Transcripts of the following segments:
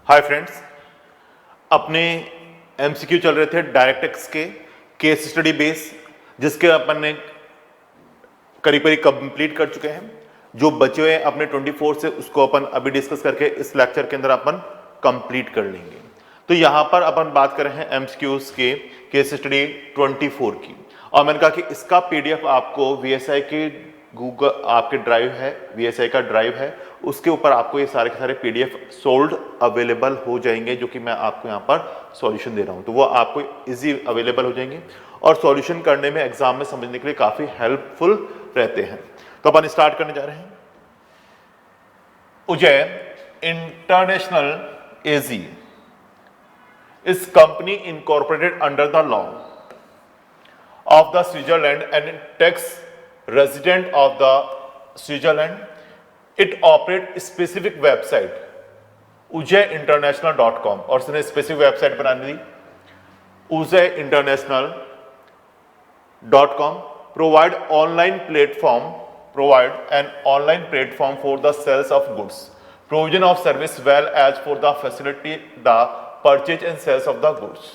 Hi friends, अपने MCQ चल रहे थे डायरेक्टएक्स के केस स्टडी बेस, जिसके अपन ने करीब करीब कंप्लीट कर चुके हैं। जो बचे हुए अपने 24 से उसको अपन अभी डिस्कस करके इस लेक्चर के अंदर अपन कंप्लीट कर लेंगे। तो यहां पर अपन बात कर रहे हैं एमसीक्यूज के केस स्टडी 24 की, और मैंने कहा कि इसका पीडीएफ आपको वीएसआई के गूगल आपके ड्राइव है, वीएसआई का ड्राइव है, उसके ऊपर आपको ये सारे के सारे पीडीएफ सोल्ड अवेलेबल हो जाएंगे, जो कि मैं आपको यहाँ पर सॉल्यूशन दे रहा हूँ। तो वो आपको इजी अवेलेबल हो जाएंगे और सॉल्यूशन करने में एग्जाम में समझने के लिए काफी हेल्पफुल रहते हैं। तो अपन स्टार्ट करने जा रहे हैं। उजय international AG is company incorporated under the law of the Switzerland and tax resident of the Switzerland. It operate specific website ujayinternational.com और उसने स्पेसिफिक वेबसाइट बना दी ujayinternational.com provide an online platform for the sales of goods, provision of service well as for the facility the purchase and sales of the goods,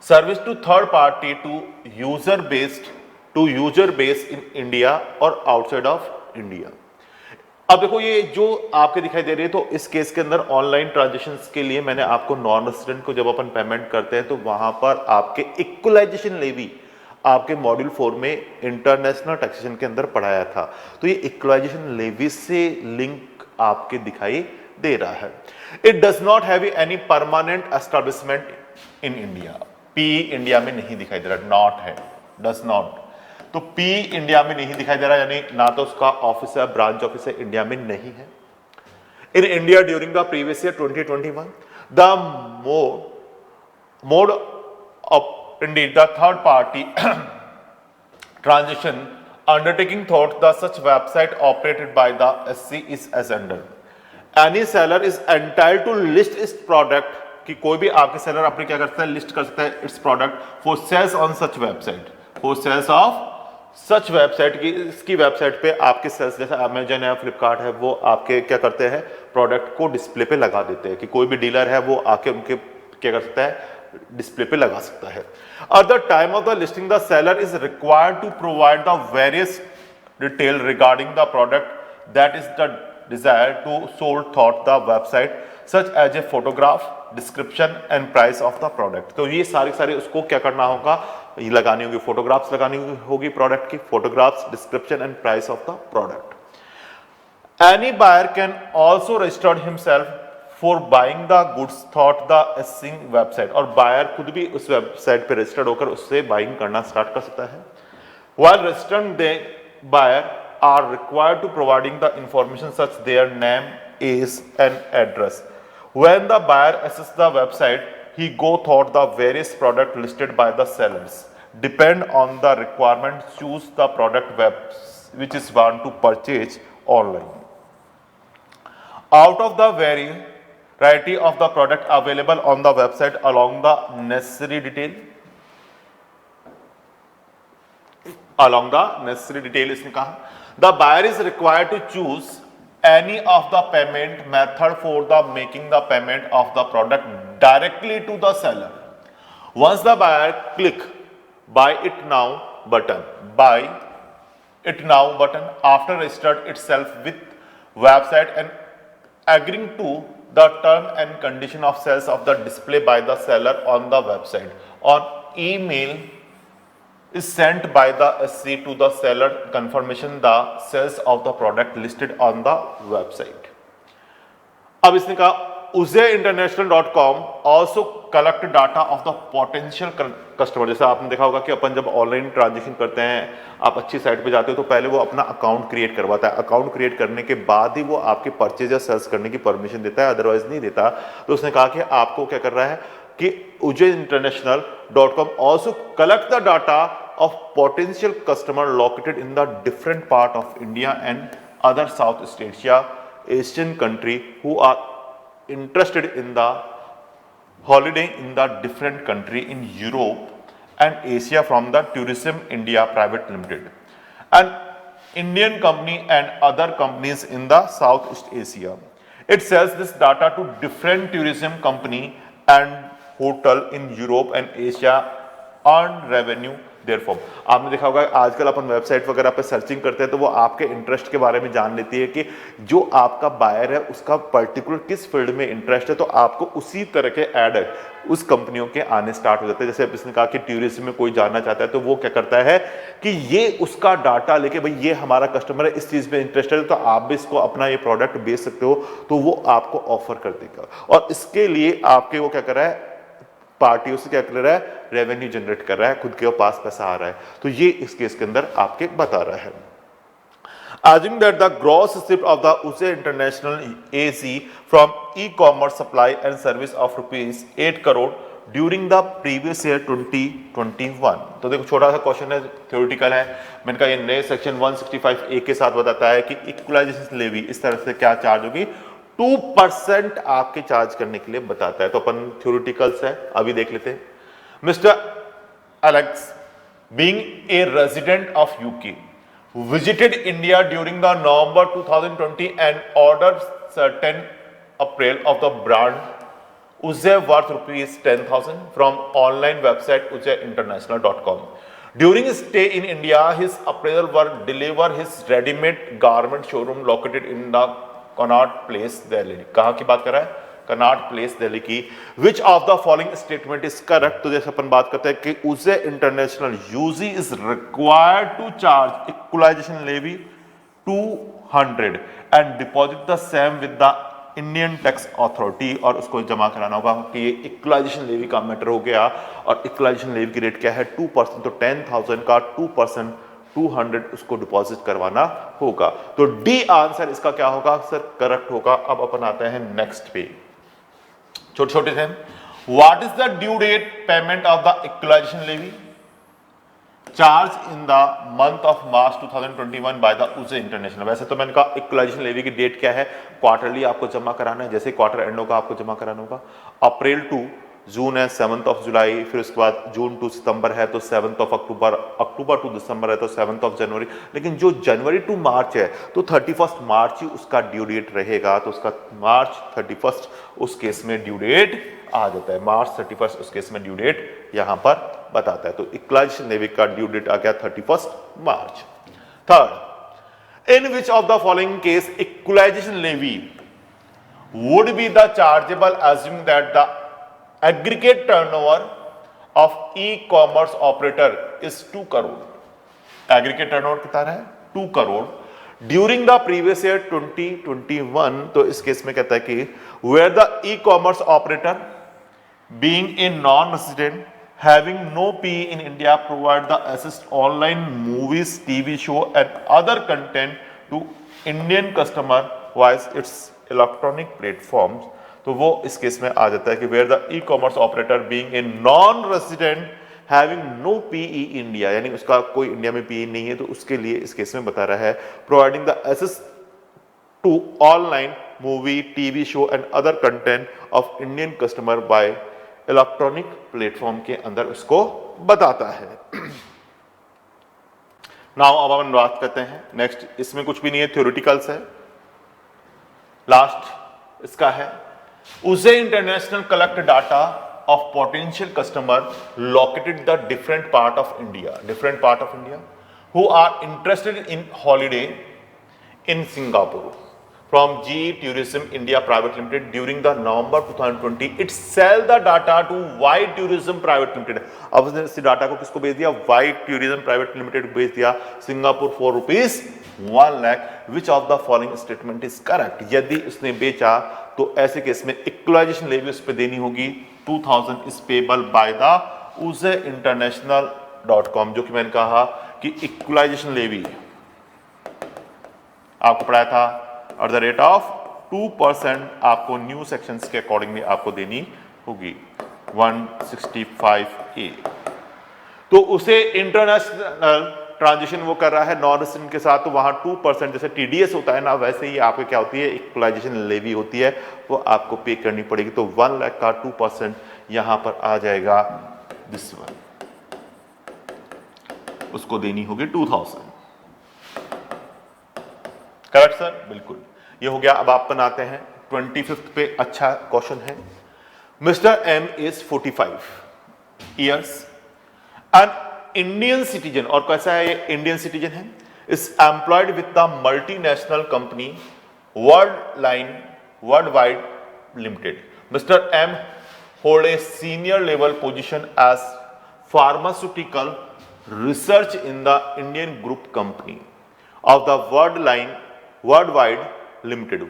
service to third party to user based in India और outside of India. अब देखो ये जो आपके दिखाई दे रही है, तो इस केस के अंदर ऑनलाइन ट्रांजेक्शन्स के लिए मैंने आपको नॉन रेसिडेंट को जब अपन पेमेंट करते हैं तो वहां पर आपके इक्वलाइजेशन लेवी आपके मॉड्यूल 4 में इंटरनेशनल टैक्सेशन के अंदर पढ़ाया था। तो ये इक्वलाइजेशन लेवी से लिंक आपके दिखाई दे रहा है। It does not have any permanent establishment in India. P India में नहीं दिखाई दे रहा, नॉट है, डज नॉट। तो पी इंडिया में नहीं दिखाई दे रहा, यानी ना तो उसका ऑफिस है, ब्रांच ऑफिस है, इंडिया में नहीं है। In India during the previous year 2021 the mode of Indeed the third party transaction undertaking thought the such website operated by the SC is as under. Any seller is entitled to list its product, कि कोई भी आपके seller अपने क्या कर सकता है, list कर सकता है its product for sales on such website, for sales of such website की इसकी वेबसाइट पे आपके सेल्स, जैसे अमेजन है, फ्लिपकार्ट है, वो आपके क्या करते हैं, प्रोडक्ट को डिस्प्ले पे लगा देते हैं, कि कोई भी डीलर है वो आके उनके क्या कर सकता है, डिस्प्ले पे लगा सकता है। At the time of the listing the seller is required to provide the various detail regarding the product that is the desire to sold thought the website such as a photograph, description and price of the product. तो ये सारे उसको क्या करना होगा, ये लगानी होगी, फोटोग्राफ्स लगानी होगी प्रोडक्ट की, photographs, description and price of the product. Any buyer can also registered himself for buying the goods thought the acing website, और बायर खुद भी उस वेबसाइट पे रजिस्टर्ड होकर उससे बाइंग करना स्टार्ट कर सकता है। While registered the buyer are required to providing the information such their name, age and address. When the buyer accesses the website, he go through the various products listed by the sellers. Depend on the requirement, choose the product which is want to purchase online. Out of the variety of the product available on the website along the necessary detail, इसने कहा, the buyer is required to choose any of the payment method for the making the payment of the product directly to the seller. Once the buyer click buy it now button after registered itself with website and agreeing to the term and condition of sales of the display by the seller on the website, on email is sent by the SC to the seller confirmation the sales of the product listed on the website. अब इसने कहा ujayinternational.com also collect data of the potential customer। जैसे आपने देखा होगा कि अपन जब online transaction करते हैं, आप अच्छी साइट पे जाते हो तो पहले वो अपना अकाउंट क्रिएट करवाता है, अकाउंट क्रिएट करने के बाद ही वो आपके परचेज या सेल्स करने की परमिशन देता है, अदरवाइज नहीं देता। तो उसने कहा कि आपको क्या कर रहा है कि ujayinternational.com also collect the data of potential customer located in the different part of India and other Southeast Asia Asian country who are interested in the holiday in the different country in Europe and Asia from the Tourism India Private Limited, an Indian company and other companies in the Southeast Asia. It sells this data to different tourism company and hotel in Europe and Asia, earn revenue therefrom। आपने देखा होगा आजकल अपन website वगैरह पे searching करते हैं तो वो आपके इंटरेस्ट के बारे में जान लेती है कि जो आपका बायर है उसका पर्टिकुलर किस फील्ड में इंटरेस्ट है, तो आपको उसी तरह के ऐड उस कंपनियों के आने स्टार्ट हो जाते हैं। जैसे इसने कहा कि टूरिज्म में कोई जानना चाहता है तो वो क्या करता है कि ये उसका डाटा लेके भाई ये हमारा कस्टमर है, इस चीज में इंटरेस्टेड है, तो आप भी इसको अपना ये प्रोडक्ट बेच सकते हो, तो वो आपको ऑफर कर देगा और इसके लिए आपके वो क्या कर रहा है, पार्टियों से क्या कर रहा है, रेवेन्यू जनरेट कर रहा है, खुद के पास पैसा आ रहा है। तो ये इस केस के अंदर आपके बता रहा है। Assuming that the gross receipt of the USE International AC from e-commerce supply and service of rupees 8 crore during the previous year 2021। तो देखो छोटा सा क्वेश्चन है, थ्योरेटिकल है, मैंने कहा ये नए सेक्शन 165A के साथ बताता है कि इक्वलाइजेशन लेवी इस तरह से क्या चार्ज होगी, 2% आपके चार्ज करने के लिए बताता है। तो अपन थ्योरेटिकल्स है, अभी देख लेते हैं। Mister Alex being a resident of UK visited India during the November 2020 and ordered certain apparel of the brand USE worth rupees 10,000 from online website useinternational.com. During his stay in India, his apparel were delivered his ready-made garment showroom located in the Connaught Place, Delhi। कहाँ की बात कर रहा है, Connaught Place Delhi की। Which of the following statement is correct. तो जैसे अपन बात करते हैं कि उसे international UG is required to charge equalization levy 200 and deposit the same with the Indian tax authority, और उसको जमा कराना होगा कि ये इक्वलाइजेशन लेवी का मैटर हो गया। और इक्वलाइजेशन लेवी की रेट क्या है, 2%। तो 10,000 का 2% 200 उसको डिपॉजिट करवाना होगा। तो डी आंसर इसका क्या होगा सर, करेक्ट होगा। अब अपन आते हैं नेक्स्ट पे, छोटे छोटे से। What is the due date payment of the equalization levy charge in the month of March 2021 by the USE international. वैसे तो मैंने कहा इक्वलाइजेशन लेवी की डेट क्या है, क्वार्टरली आपको जमा कराना है, जैसे क्वार्टर एंड होगा आपको जमा कराना होगा। अप्रैल टू जून है 7th ऑफ जुलाई, फिर उसके बाद जून टू सितंबर है तो 7th of October, October to दिसंबर है तो 7th ऑफ जनवरी। लेकिन जो जनवरी टू मार्च है तो 31 मार्च ही उसका ड्यू डेट रहेगा, तो उसका मार्च 31 उस केस में ड्यू डेट आ जाता है। मार्च 31 उस केस में ड्यू डेट यहां पर बताता है। तो इक्वलाइजेशन लेवी का ड्यू डेट आ गया 31 March. Third, in which of the following case equalisation levy would be the chargeable assuming that the aggregate turnover of e-commerce operator is 2 crore। Aggregate turnover कितना है, 2 crore during the previous year 2021। तो इस case में कहता है कि where the e-commerce operator being a non resident having no PE in India provide the assist online movies, TV show and other content to Indian customer via its electronic platforms। तो वो इस case में आ जाता है कि where the e commerce operator being a non resident having no PE India, यानी उसका कोई इंडिया में पीई नहीं है, तो उसके लिए इस केस में बता रहा है providing the access to online movie, TV show and other content of Indian customer by electronic platform के अंदर उसको बताता है। नाउ अब अपन बात करते हैं नेक्स्ट, इसमें कुछ भी नहीं है, थ्योरेटिकल्स है। लास्ट इसका है USE International collect data of potential customer located the different part of India who are interested in holiday in Singapore from GE Tourism India Private Limited during the November 2020। It sell the data to White Tourism Private Limited। अब उसने इस data को किसको भेज दिया, White Tourism Private Limited को भेज दिया Singapore for rupees 1 lakh। Which of the following statement is correct। यदि उसने बेचा तो ऐसे केस में इक्वलाइजेशन लेवी उस पर देनी होगी 2000 is payable by the useinternational.com, जो कि मैंने कहा कि इक्वलाइजेशन लेवी आपको पढ़ाया था और द रेट ऑफ 2% आपको न्यू सेक्शंस के अकॉर्डिंगली आपको देनी होगी 165A। तो उसे इंटरनेशनल ट्रांजिशन वो कर रहा है नॉन रेजिडेंट के साथ, तो वहां 2% जैसे टीडीएस होता है ना, वैसे ही आपको क्या होती है, इक्वलाइजेशन लेवी होती है, वो आपको पे करनी पड़ेगी। तो 1 लाख का 2% यहां पर आ जाएगा, दिस वन उसको देनी होगी 2000। करेक्ट सर, बिल्कुल ये हो गया। अब आप बनाते हैं 25th पे अच्छा क्वेश्चन है। Mister M is 45 years, an Indian citizen, और कैसा है ये इंडियन सिटीजन है, is employed with the multinational company World Wide Limited. Mister M hold a senior level position as pharmaceutical research in the Indian group company of the worldwide limited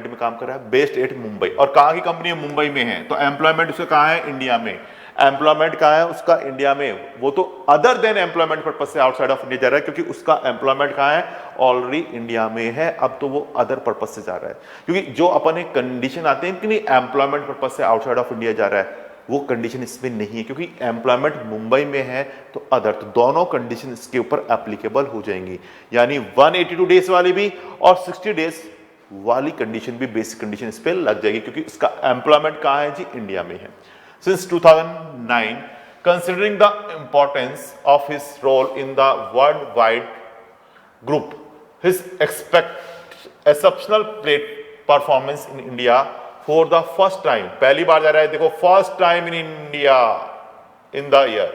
में काम कर रहा है, बेस्ड एट मुंबई। और कहाँ की company है? मुंबई में है। तो एम्प्लॉयमेंट उसका कहाँ है? इंडिया में। एम्प्लॉयमेंट कहाँ है उसका? इंडिया में। वो तो अदर देन एम्प्लॉयमेंट पर्पज से आउटसाइड ऑफ इंडिया जा रहा है, क्योंकि उसका एम्प्लॉयमेंट कहाँ है? ऑलरेडी इंडिया में है। अब तो वो अदर पर्पज से जा रहा है, क्योंकि जो अपन एक कंडीशन आते हैं कि नहीं एम्प्लॉयमेंट पर्पज से आउटसाइड ऑफ इंडिया जा रहा है, वो कंडीशन इसमें नहीं है, क्योंकि एम्प्लॉयमेंट मुंबई में है तो अदर, तो दोनों कंडीशन इसके ऊपर एप्लीकेबल हो जाएंगी। यानी 182 डेज वाली भी और 60 डेज वाली कंडीशन भी, बेसिक कंडीशन इस पे लग जाएगी, क्योंकि इसका एम्प्लॉयमेंट कहां है जी? इंडिया में है। Since 2009, considering the importance of his role in the world wide group, his exceptional performance in India for the first time, पहली बार जा रहा है, देखो, first time in India in the year,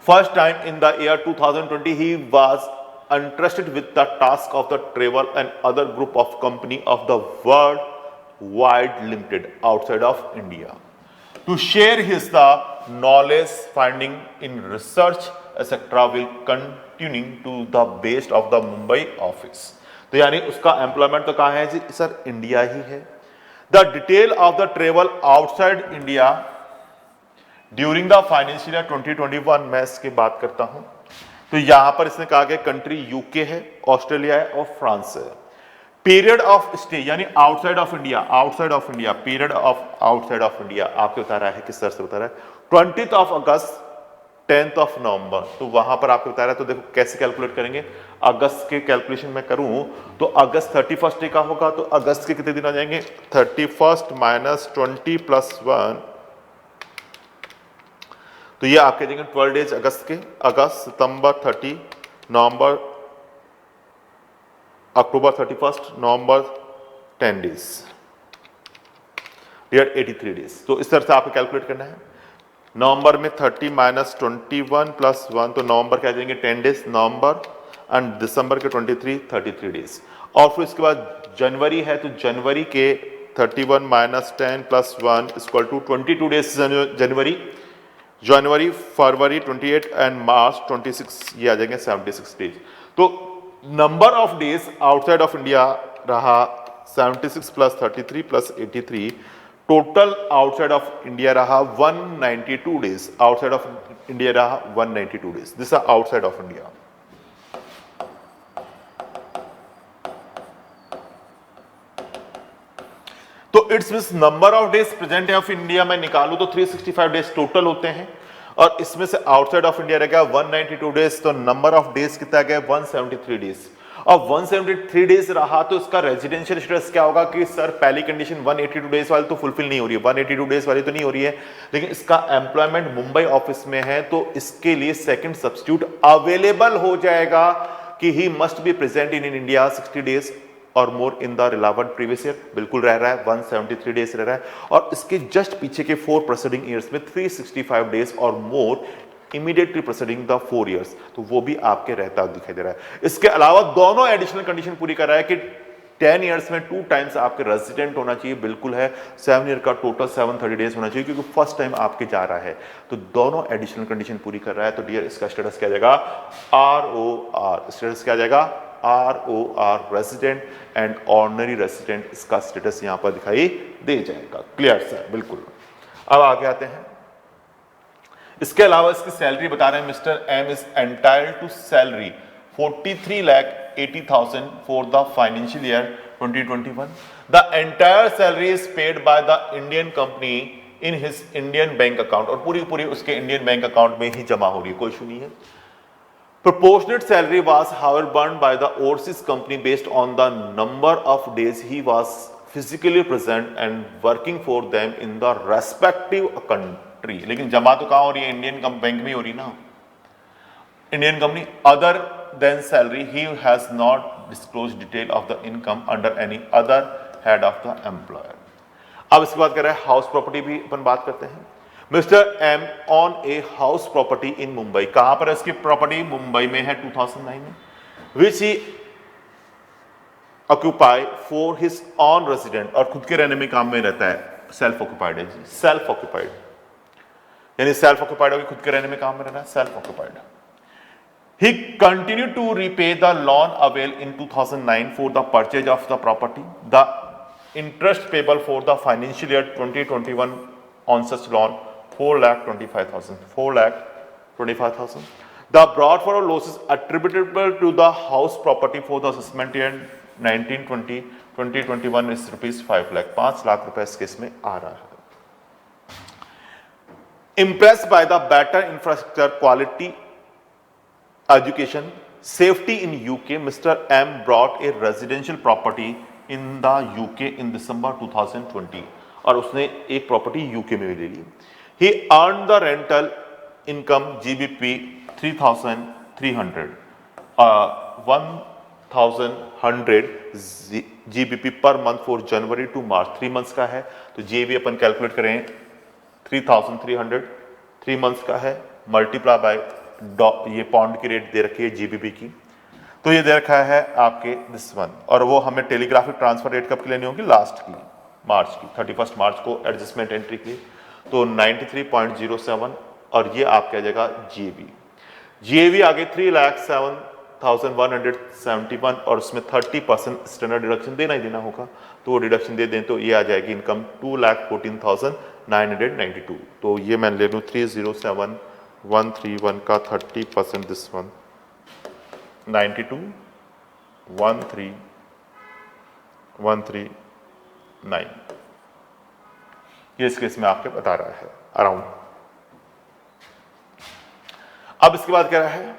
first time in the year 2020 ही was entrusted with the task of the travel and other group of company of the worldwide limited outside of India to share his the knowledge finding in research etc will continuing to the base of the Mumbai office। तो यानी उसका employment तो कहाँ है जी? Sir India ही है। The detail of the travel outside India during the financial year 2021 मैं इसकी बात करता हूं, तो यहां पर इसने कहा गया कंट्री यूके है, ऑस्ट्रेलिया है और फ्रांस है। पीरियड ऑफ स्टे यानी outside of India, period of outside of India आपके बता रहा है, किस तरह से बता रहा है? 20 अगस्त 10 नवंबर, तो वहां पर आपको बता रहा है। तो देखो कैसे कैलकुलेट करेंगे, अगस्त के कैलकुलेशन में करूं तो अगस्त 31 डे का होगा, तो अगस्त के कितने दिन आ जाएंगे? 31 माइनस 20 प्लस 1, तो ये आपके देंगे 12 डेज अगस्त के। अगस्त, सितंबर 30, नवंबर, अक्टूबर 31, नवंबर 10 डेज, डियर 83 डेज। तो इस तरह से आपको कैलकुलेट करना है। नवंबर में 30 माइनस 21 प्लस 1, तो नवंबर क्या देंगे? 10 डेज नवंबर, एंड दिसंबर के 23 33 डेज। और फिर इसके बाद जनवरी है, तो जनवरी के 31 minus 10 plus 1 equal to 22 days जनवरी, फरवरी 28 एंड मार्च 26, ये आ जाएंगे 76 डेज। तो number of days outside of India रहा 76 plus 33 plus 83, total outside of India रहा 192 डेज, आउटसाइड ऑफ इंडिया रहा 192 days, this are outside of India. तो it's means number of days present of India में निकालू तो 365 days total होते हैं, और इसमें से आउटसाइड ऑफ इंडिया रह गया 192 डेज, तो नंबर ऑफ डेज कितना गया? 173 डेज। अब 173 डेज रहा तो इसका रेजिडेंशियल स्टेटस क्या होगा कि सर पहली कंडीशन 182 डेज वाली तो फुलफिल नहीं हो रही है, 182 डेज वाली तो नहीं हो रही है, लेकिन इसका एम्प्लॉयमेंट मुंबई ऑफिस में है, तो इसके लिए सेकंड सब्स्टिट्यूट अवेलेबल हो जाएगा कि he must be present in India 60 days और more in the relevant previous year, बिल्कुल रह रहा है, 173 डेज रह रहा है। और इसके जस्ट पीछे के 4 प्रेसिडिंग ईयर्स में 365 डेज और मोर इमीडिएटली प्रेसिडिंग द 4 ईयर्स, तो वो भी आपके रहता दिखाई दे रहा है। इसके अलावा दोनों एडिशनल कंडीशन पूरी कर रहा है कि 10 ईयर्स में 2 टाइम्स आपके रेजिडेंट होना चाहिए, बिल्कुल है। 7 ईयर का टोटल 730 डेज होना चाहिए, क्योंकि फर्स्ट टाइम आपके जा रहा है, तो दोनों एडिशनल कंडीशन पूरी कर रहा है। तो डियर इसका स्टेटस क्या जाएगा? ROR। स्टेटस क्या जाएगा? ROR, resident and ordinary resident, इसका स्टेटस यहां पर दिखाई दे जाएगा। Clear sir? बिल्कुल। अब आगे आते हैं। इसके अलावा इसकी सैलरी बता रहे हैं, mister M is entitled to salary 43,80,000 for the financial year 2021। The entire salary is paid by the Indian company in his Indian bank account, और पूरी उसके इंडियन बैंक अकाउंट में ही जमा हो रही है, कोई इशू नहीं है। Proportionate salary was however earned by the overseas company based on the number of days he was physically present and working for them in the respective country। लेकिन जमा तो कहाँ हो रही है? इंडियन बैंक में हो रही ना, Indian company. Other than salary he has not disclose detail of the income under any other head of the employer. अब इसके बाद कह रहा है हाउस प्रॉपर्टी भी अपन बात करते हैं। Mister M on a house property in Mumbai, कहां पर है इसकी प्रॉपर्टी? मुंबई में है 2009 में। Which he occupy for his on resident, और खुद के रहने में काम में रहता है, सेल्फ ऑक्यूपाइड है जी, सेल्फ ऑक्यूपाइड, यानी सेल्फ ऑक्यूपाइड होगी, खुद के रहने में काम में रहना है, self occupied. He continued to repay the loan avail in 2009 for the purchase of the property. The interest payable for the financial year 2021 on such loan 4,25,000. 4,25,000. The brought forward losses attributable to the house property for the assessment year 1920 2021 is rupees 5 lakh. 5 lakh रुपए इस case में आ रहा है। Impressed by the better infrastructure, quality, education, safety in UK, Mr. M brought a residential property in the UK in December 2020, और उसने एक property UK में भी ले ली। He earned the rental income GBP 3,300, 1,100 GBP per month for January to March, 3 months का है, तो ये भी अपन कैलकुलेट करें, 3,300 3 मंथ्स का है, मल्टीप्लाई बाय ये पाउंड की रेट दे रखी है जीबीपी की, तो ये दे रखा है आपके दिस वन, और वो हमें टेलीग्राफिक ट्रांसफर रेट कब की लेनी होगी? लास्ट की, मार्च की, 31 मार्च को एडजस्टमेंट एंट्री की, तो 93.07, और ये आपका आ जाएगा जीएवी। जीएवी आगे 3,07,171, और उसमें 30% स्टैंडर्ड डिडक्शन देना ही देना होगा, तो वो डिडक्शन दे दें तो ये आ जाएगी इनकम 2,14,992। तो ये मैं ले लूँ 307,131 का 30% दिस वन 92,13,139, ये इस केस में आपके बता रहा है अराउंड। अब इसके बाद कह रहा है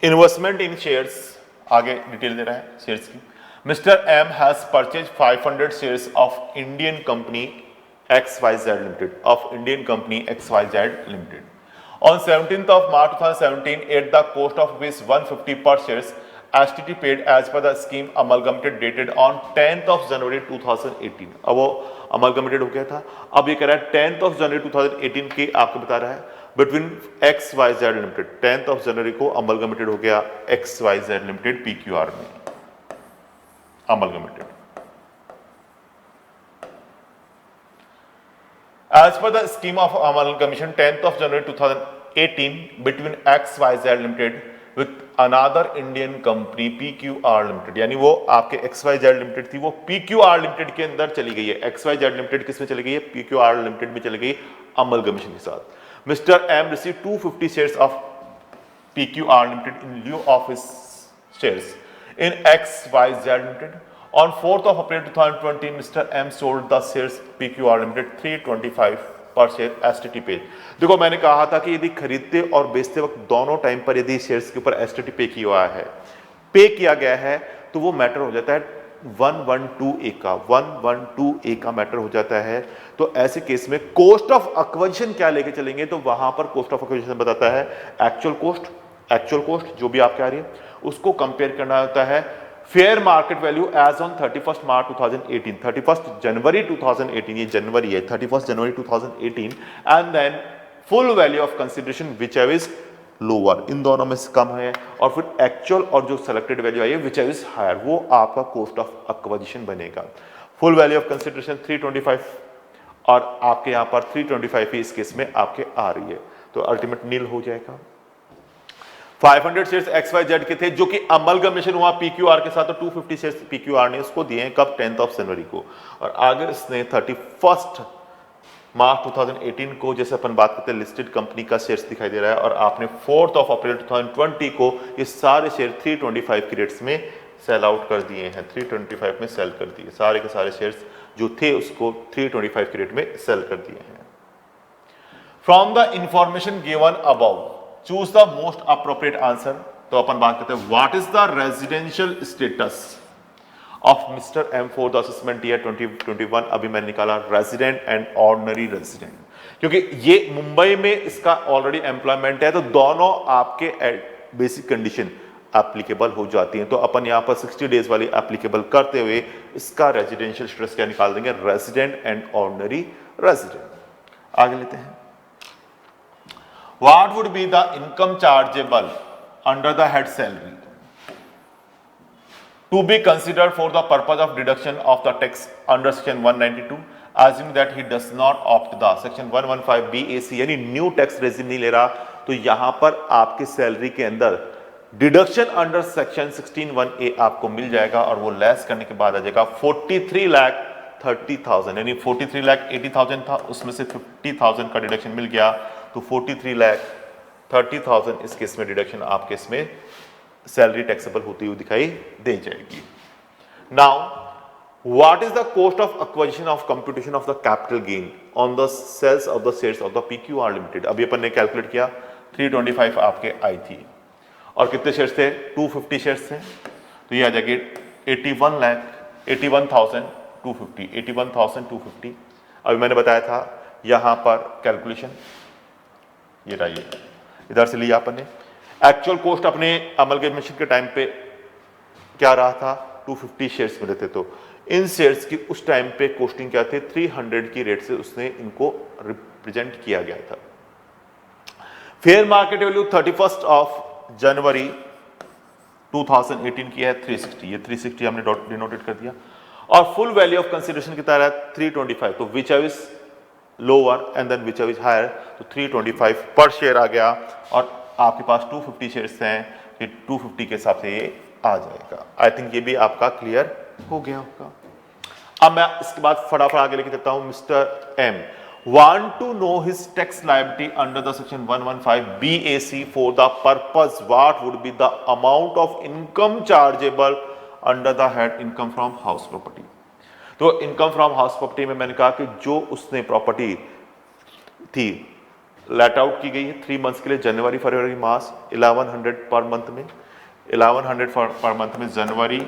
इन्वेस्टमेंट इन शेयर्स, आगे डिटेल दे रहा है शेयर्स की। Mister M has purchase 500 shares of Indian company XYZ limited, of Indian company XYZ limited on 17th of March 2017 at the cost of ₹150 per shares, STT paid as per the scheme amalgamated dated on 10th of January 2018। अब वो amalgamated हो गया था, अब ये कह रहा है 10th of January 2018 के आपको बता रहा है between XYZ limited, 10th of January को amalgamated हो गया XYZ लिमिटेड PQR में amalgamated। As per the scheme of amalgamation 10th of January 2018 between XYZ Limited with another Indian company PQR Limited, यानी वो आपके XYZ Limited थी, वो PQR Limited के अंदर चली गई है। XYZ Limited किस में चली गई है? PQR Limited में चली गई amalgamation के साथ। Mr. M received 250 shares of PQR Limited in lieu of his shares in XYZ Limited। On 4th of April 2020, Mr. M sold the shares PQR Limited 325 per share STT पे। देखो मैंने कहा था कि यदि खरीदते और बेचते वक्त दोनों टाइम पर यदि शेयर्स के ऊपर STT पे किया हुआ है, पे किया गया है, तो वो मैटर हो जाता है 112A का, 112A का मैटर हो जाता है। तो ऐसे केस में कॉस्ट ऑफ एक्विजिशन क्या लेके चलेंगे? तो वहां पर कॉस्ट ऑफ एक्विजिशन बताता है एक्चुअल कॉस्ट जो भी आपके आ रही है उसको कंपेयर करना होता है fair market value as on 31st March 2018, 31st January 2018, ये जनवरी है, 31st January 2018, and then full value of consideration which is lower, इन दोनों में से कम है, और फिर एक्चुअल और जो सेलेक्टेड वैल्यू आई है विच इज हायर, वो आपका कॉस्ट ऑफ एक्विजिशन बनेगा। फुल वैल्यू ऑफ कंसिडरेशन 325 और आपके यहाँ पर 325 ही इस केस में आपके आ रही है, तो अल्टीमेट नील हो जाएगा। 500 शेयर्स XYZ के थे जो कि अमलगमेशन हुआ PQR के साथ, तो 250 शेयर्स PQR ने उसको दिए हैं कब? 10th ऑफ जनवरी को, और आगे इसने 31st मार्च 2018 को, जैसे अपन बात करते हैं लिस्टेड कंपनी का शेयर्स दिखाई दे रहा है, और आपने 4th ऑफ अप्रैल 2020 को ये सारे शेयर 325 के रेट्स में सेल आउट कर दिए हैं, 325 में सेल कर दिए, सारे के सारे शेयर्स जो थे उसको 325 के रेट में सेल कर दिए हैं। From the information given above choose the most appropriate answer. तो अपन बात करते हैं what is the residential status of mister M for the assessment year 2021। अभी मैंने निकाला रेजिडेंट एंड ऑर्डिनरी रेजिडेंट। क्योंकि ये मुंबई में इसका ऑलरेडी एम्प्लॉयमेंट है, तो दोनों आपके बेसिक कंडीशन एप्लीकेबल हो जाती हैं। तो अपन यहां पर 60 डेज वाली एप्लीकेबल करते हुए इसका रेजिडेंशियल स्टेटस क्या निकाल देंगे, रेजिडेंट एंड ऑर्डिनरी रेजिडेंट। आगे लेते हैं, what would be the income chargeable under the head salary to be considered for the purpose of deduction of the tax under section 192, assuming that he does not opt the section 115 BAC, यानी new tax regime नहीं ले रहा, तो यहां पर आपके salary के अंदर डिडक्शन अंडर सेक्शन 161A आपको मिल जाएगा और वो लेस करने के बाद आ जाएगा 43,30,000, यानी 43,80,000 था, उसमें से 50,000 का डिडक्शन मिल गया, तो 43,30,000 इस केस में डिडक्शन आपके इसमें सैलरी टैक्सेबल होती हुई दिखाई दे जाएगी। Now what is the cost of acquisition of computation of the capital gain on the sales of the shares of the PQR limited. अभी अपन ने कैलकुलेट किया 325 आपके आई थी और कितने शेयर्स थे, 250 शेयर्स थे, तो ये आ जाएगी 81,250। अभी मैंने बताया था यहां पर कैलकुलेशन, ये रही इधर से लिया अपन ने। एक्चुअल कॉस्ट अपने अमलगमेशन के टाइम पे क्या रहा था, 250 शेयर्स मिले थे, तो इन शेयर्स की उस टाइम पे कॉस्टिंग क्या थी, 300 की रेट से उसने इनको रिप्रेजेंट किया गया था। फेयर मार्केट वैल्यू 31 जनवरी 2018 की है 360, ये 360 हमने डिनोटेट कर दिया, और फुल वैल्यू ऑफ कंसिडरेशन कितना रहा 325, तो which is lower and then which is higher, तो 325 पर शेयर आ गया, और आपके पास 250 शेयर्स हैं, कि 250 के हिसाब से ये आ जाएगा। आई थिंक ये भी आपका क्लियर हो गया होगा। अब मैं इसके बाद फटाफट आगे लेके चलता हूं। Mister M want to know his tax liability under the section 115 BAC for the purpose what would be the amount of income chargeable under the head income from house property. तो इनकम फ्रॉम हाउस प्रॉपर्टी में मैंने कहा कि जो उसने property थी let out की गई है 3 मंथ्स के लिए, जनवरी फरवरी मार्च, 1100 पर मंथ में, 1100 पर मंथ में जनवरी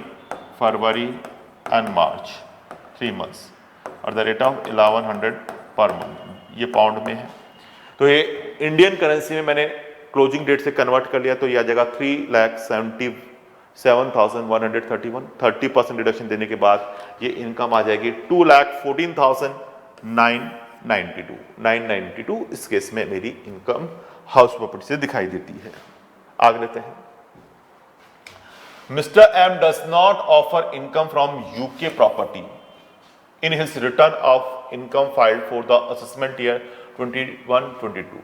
फरवरी एंड मार्च 3 मंथ्स, और the rate of 1100 per month, ये पाउंड में है। तो ये इंडियन करेंसी में मैंने क्लोजिंग डेट से कन्वर्ट कर लिया, तो ये आ जाएगा 3,77,131, 30% डिडक्शन देने के बाद ये इनकम आ जाएगी 2,14,992। इस केस में मेरी इनकम हाउस प्रॉपर्टी से दिखाई देती है। आगे लेते हैं। Mister M does not offer income from UK property in his return of income filed for the assessment year 21-22।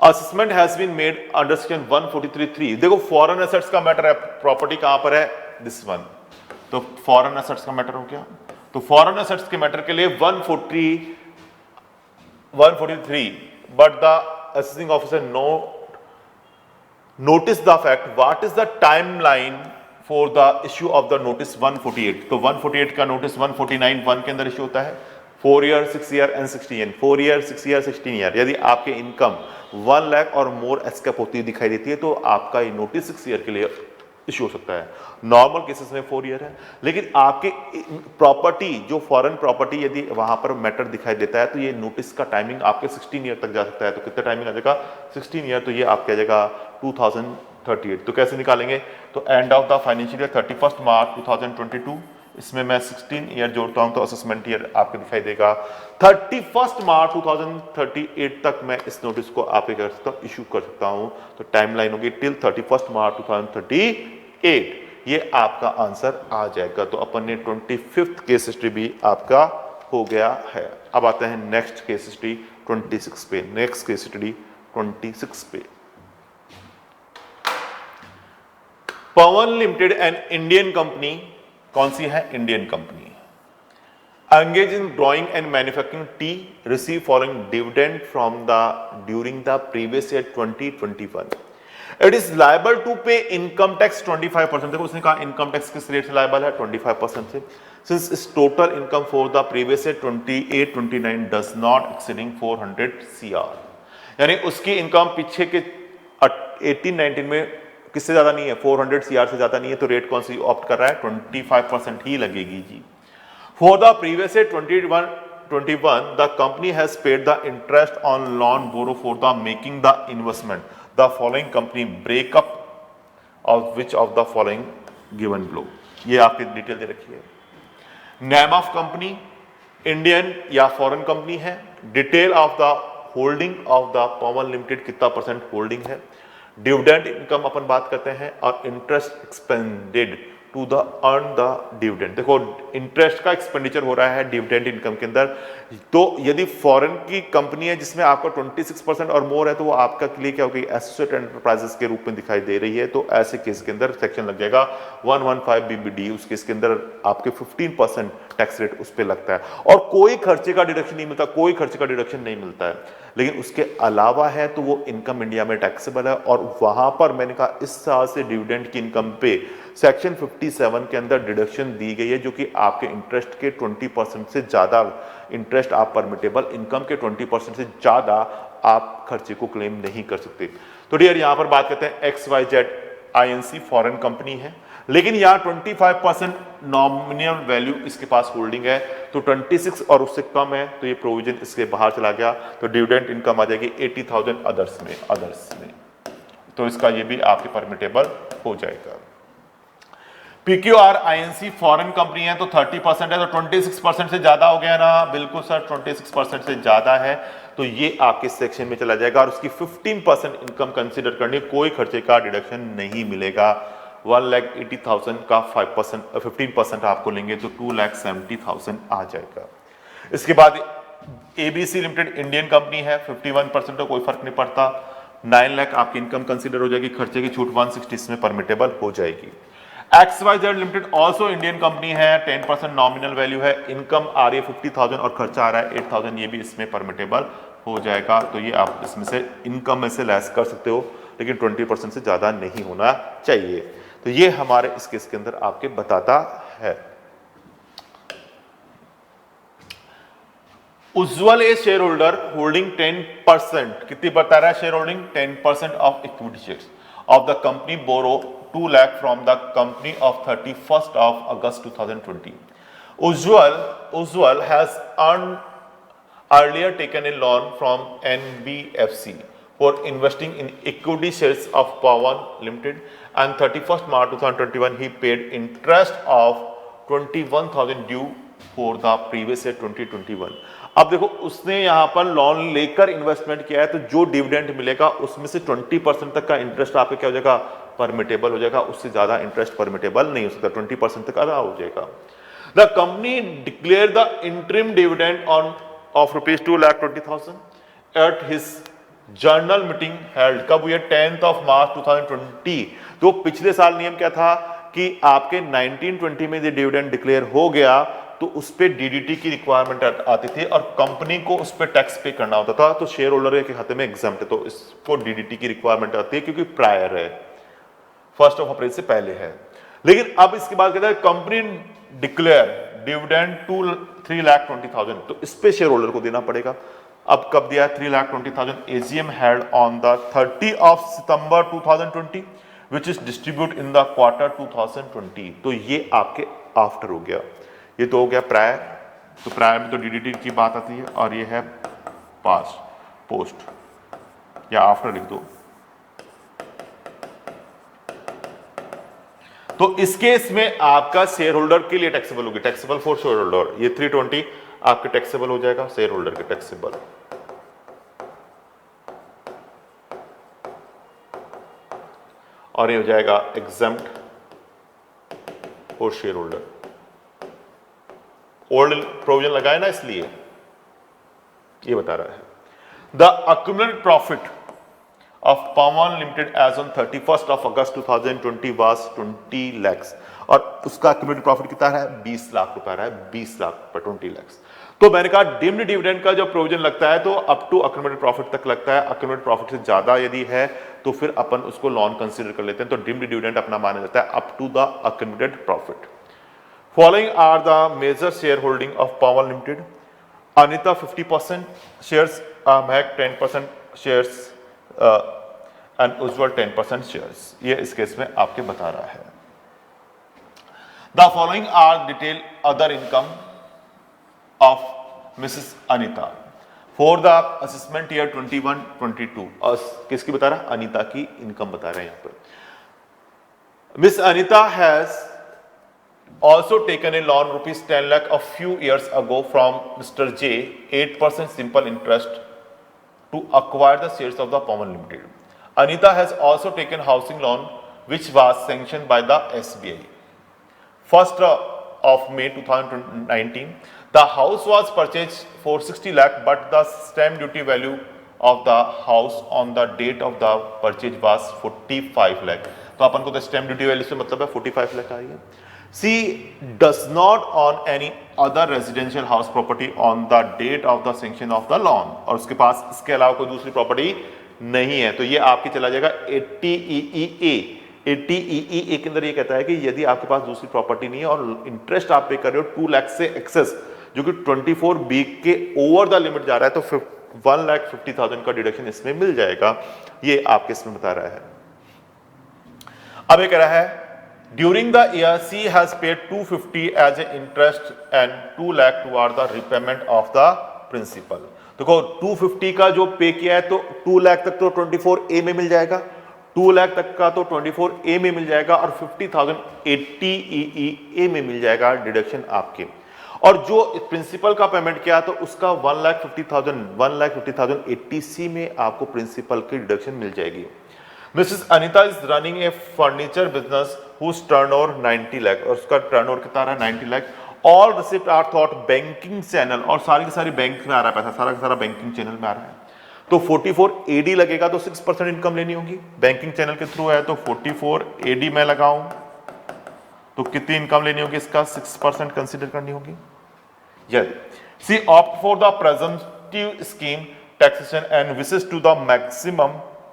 Assessment has been made under section 143(3). देखो फॉरेन एसेट्स का मैटर है, प्रॉपर्टी कहां पर है, दिस वन, तो फॉरेन एसेट्स का matter हो गया। तो फॉरेन एसेट्स के मैटर के लिए 143, but the assessing officer notice the fact what is the timeline for the issue of the notice 148। तो 148 का नोटिस 149(1) के अंदर इश्यू होता है, 4 year 6 year and 16 year, 4 year 6 year 16 year। यदि आपके इनकम 1 लाख और मोर एस्केप होती दिखाई देती है तो आपका ये नोटिस 6 ईयर के लिए इश्यू हो सकता है। नॉर्मल केसेस में 4 ईयर है, लेकिन आपके प्रॉपर्टी जो फॉरेन प्रॉपर्टी यदि वहां पर मैटर दिखाई देता है तो ये नोटिस का टाइमिंग आपके 16 ईयर तक जा सकता है। तो कितना टाइमिंग आ जाएगा, 16 ईयर, तो ये आपके आ जाएगा 2038। तो कैसे निकालेंगे, तो end of the financial year 31 मार्च 2022, इसमें मैं 16 ईयर जोड़ता हूं तो असेसमेंट ईयर आपको दिखाई देगा 31 मार्च 2038 तक मैं इस नोटिस को आपके कर सकता हूं, इशू कर सकता हूं। तो टाइमलाइन होगी टिल 31 मार्च 2038। ये आपका आंसर आ जाएगा। तो अपन ने 25th केस हिस्ट्री भी आपका हो गया है। अब आते हैं नेक्स्ट केस हिस्ट्री 26 पे। नेक्स्ट केस हिस्ट्री 26 पे। पवन लिमिटेड एन इंडियन कंपनी, कौन सी है, Indian company, engage in growing and manufacturing tea, receive following dividend from the during the previous year 2021. It is liable to pay income tax 25%। देखो उसने कहा income tax किस rate से liable है, 25% से। Since its total income for the previous year 28-29 does not exceeding 400 CR, यानी उसकी income पीछे के 18-19 में किससे ज्यादा नहीं है, 400 CR से ज्यादा नहीं है, तो रेट कौन सी ऑप्ट कर रहा है, 25% ही लगेगी जी। For the previous year 2021 the company has paid the interest on loan borrow for the making the investment the following company break up of which of the following given below। ये आपकी detail दे रखी है। Name of company Indian या foreign company है, detail of the holding of the Pavan limited कितना percent holding है, dividend income अपन बात करते हैं और interest expended to the earn the dividend. देखो इंटरेस्ट का एक्सपेंडिचर हो रहा है डिविडेंड इनकम के अंदर, तो यदि फॉरेन की कंपनी है जिसमें आपका 26% और मोर है तो वो आपका के लिए क्या होगी एसोसिएट एंटरप्राइजेस के रूप में दिखाई दे रही है, तो ऐसे केस के अंदर सेक्शन लग जाएगा 115 BBD, उस केस के अंदर आपके 15% टैक्स रेट उस पर लगता है और कोई खर्चे का डिडक्शन नहीं मिलता, कोई खर्चे का डिडक्शन नहीं मिलता है। लेकिन उसके अलावा है तो वो इनकम इंडिया में टैक्सेबल है और वहां पर मैंने कहा इस साल से डिविडेंड की इनकम पे सेक्शन 57 के अंदर डिडक्शन दी गई है जो कि आपके इंटरेस्ट के 20% से ज्यादा इंटरेस्ट आप परमिटेबल इनकम के 20% से ज्यादा आप खर्चे को क्लेम नहीं कर सकते। तो डियर यहां पर बात करते हैं XYZ INC फॉरेन कंपनी है, लेकिन यहाँ 25% नॉमिनल वैल्यू इसके पास होल्डिंग है, तो 26 और उससे कम है तो ये प्रोविजन इसके बाहर चला गया, तो डिविडेंड इनकम आ जाएगी 80,000 अदर्स में, तो इसका ये भी आपके परमिटेबल हो जाएगा। PQR INC फॉरेन कंपनी है तो 30% है, तो 26% से ज्यादा हो गया ना, बिल्कुल सर 26% से ज्यादा है तो ये आपके सेक्शन में चला जाएगा और उसकी 15% इनकम कंसीडर करनी, कोई खर्चे का डिडक्शन नहीं मिलेगा। 1,80,000 का 15% आपको लेंगे तो 2,70,000 आ जाएगा। इसके बाद ABC लिमिटेड इंडियन कंपनी है, 51% तो कोई फर्क नहीं पड़ता, 9 लाख आपकी इनकम कंसीडर हो जाएगी, खर्चे की छूट 160 इसमें परमिटेबल हो जाएगी। XYZ limited also Indian company है, 10% नॉमिनल वैल्यू है, इनकम आ रही है 50,000 और खर्चा आ रहा है 8,000, ये भी इसमें परमिटेबल हो जाएगा। तो ये आप इसमें से इनकम में से लेस कर सकते हो, लेकिन 20% से ज्यादा नहीं होना चाहिए। तो ये हमारे इस केस के अंदर आपके बताता है। Ujjwal a shareholder holding 10%, कितनी बता रहा है shareholding 10% of equity shares of the company borrow 2 lakh from the company of 31st of August 2020। Ujjwal has earlier taken a loan from NBFC for investing in equity shares of Pawan Limited, and 31st March 2021 he paid interest of 21,000 due for the previous year 2021। अब देखो उसने यहाँ पर loan लेकर investment किया है, तो जो डिविडेंड मिलेगा उसमें से 20% तक का इंटरेस्ट आपके क्या हो जाएगा परमिटेबल हो जाएगा, उससे ज्यादा इंटरेस्ट परमिटेबल नहीं हो सकता, 20% तक अलाउ हो जाएगा। The company declare the interim dividend on off ₹2,20,000 at his journal meeting held, कब हुई है 10th March 2020। तो पिछले साल नियम क्या था कि आपके 1920 में ये डिविडेंड डिक्लेयर हो गया तो उस पे DDT की रिक्वायरमेंट आती थी और कंपनी को उस पे टैक्स पे करना होता था, तो शेयर होल्डर के खाते में एग्जम्प्ट है, तो इसको DDT की रिक्वायरमेंट आती है क्योंकि प्रायर है, 1 अप्रैल से पहले है। लेकिन अब इसके बाद कहता है कंपनी डिक्लेयर डिविडेंड 3,20,000, तो इस पे शेयर होल्डर को देना पड़ेगा। अब कब दिया 3,20,000, AGM held on the 30 September 2020 which is distribute in the quarter 2020, तो ये आपके आफ्टर हो गया, ये तो हो गया प्रायर, तो प्रायर में तो DDT की बात आती है और ये है पास्ट पोस्ट या आफ्टर लिख दो। तो इस केस में आपका शेयर होल्डर के लिए टैक्सेबल होगी, टैक्सेबल फॉर शेयर होल्डर, ये 320 आपके टैक्सेबल हो जाएगा, शेयर होल्डर के टैक्सेबल। और ये हो जाएगा exempt for share holder, old provision लगाए ना इसलिए ये बता रहा है। The accumulated profit of Pawan Limited as on 31st of August 2020 was 20 lakhs और उसका accumulated प्रॉफिट कितना है 20 लाख रुपए रहा है, 20 लाख पर 20 lakhs। तो मैंने कहा डिम्ड डिविडेंड का जो प्रोविजन लगता है तो अप टू accumulated प्रॉफिट तक लगता है, accumulated प्रॉफिट से ज्यादा यदि है तो फिर अपन उसको लॉन कंसीडर कर लेते हैं, तो डिम्ड डिविडेंड अपना माना जाता है up to the accumulated profit. Following are the major shareholding of Pawan Limited: Anita 50% shares, Mehak 10% shares and Ujjwal 10% shares। ये इस केस में आपके बता रहा है। The following are detailed other income of Mrs Anita for the assessment year 21-22। और किसकी बता रहा है? अनीता की इनकम बता रहे हैं यहां पर। Miss Anita has also taken a loan rupees 10 lakh a few years ago from Mr. J 8% simple interest to acquire the shares of the Pawan Limited. Anita has also taken housing loan which was sanctioned by the SBI. 1st of May 2019, the house was purchased for 60 lakh but the stamp duty value of the house on the date of the purchase was 45 lakh. तो अपन को तो stamp duty value से मतलब है 45 लाख आई है। She does not own any other residential house property on the date of the sanction of the loan, और उसके पास इसके अलावा कोई दूसरी प्रॉपर्टी नहीं है। तो ये आपकी चला जाएगा 80EEA। 80EEA के अंदर ये कहता है कि यदि आपके पास दूसरी प्रॉपर्टी नहीं है और इंटरेस्ट आप पे कर रहे हो 2 लाख से एक्सेस, जो कि 24B के ओवर द लिमिट जा रहा है, तो 1,50,000 का डिडक्शन इसमें मिल जाएगा। ये आपके इसमें बता रहा है। अब ये कह रहा है during the year C has paid 250 as a interest and 2 lakh toward the repayment of the principal. देखो 250 का जो पे किया है तो 2 लाख तक तो 24A में मिल जाएगा, 2 लाख तक का तो 24A में मिल जाएगा और 50,000 80EEA में मिल जाएगा डिडक्शन आपके। और जो प्रिंसिपल का पेमेंट किया तो उसका 1,50,000 80C में आपको प्रिंसिपल की डिडक्शन मिल जाएगी। Mrs. Anita is running a furniture business whose turnover 90 lakh, और उसका टर्नओवर कितना रहा है 90 lakh. All receipt are thought banking channel, और सारी की सारी बैंक में आ रहा है पैसा, सारा का सारा बैंकिंग चैनल में आ रहा है। तो 44AD लगेगा तो 6% इनकम लेनी होगी, बैंकिंग चैनल के थ्रू है तो 44AD में लगाऊं तो कितनी इनकम लेनी होगी? इसका 6% कंसिडर करनी होगी। यदि she opt for the presumptive scheme taxation and wishes to the maximum